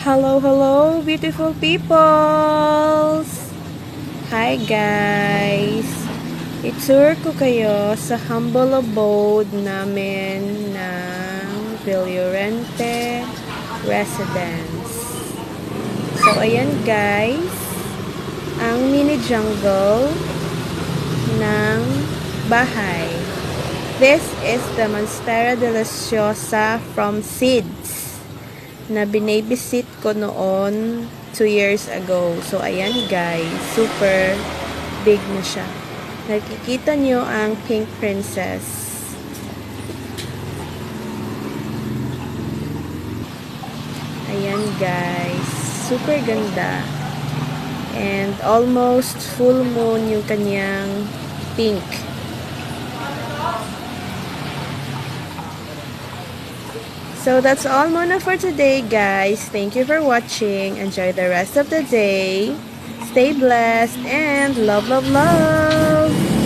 Hello, hello, beautiful peoples! Hi guys! I-tour ko kayo sa humble abode namin ng Villorente Residence. So, ayan guys, ang mini jungle ng bahay. This is the Monstera Deliciosa from Seeds na binabysit ko noon 2 years ago. So, ayan guys, super big na siya. Nakikita nyo ang Pink Princess. Ayan guys, super ganda. And almost full moon yung kanyang pink. So that's all muna for today, guys. Thank you for watching. Enjoy the rest of the day. Stay blessed and love, love, love!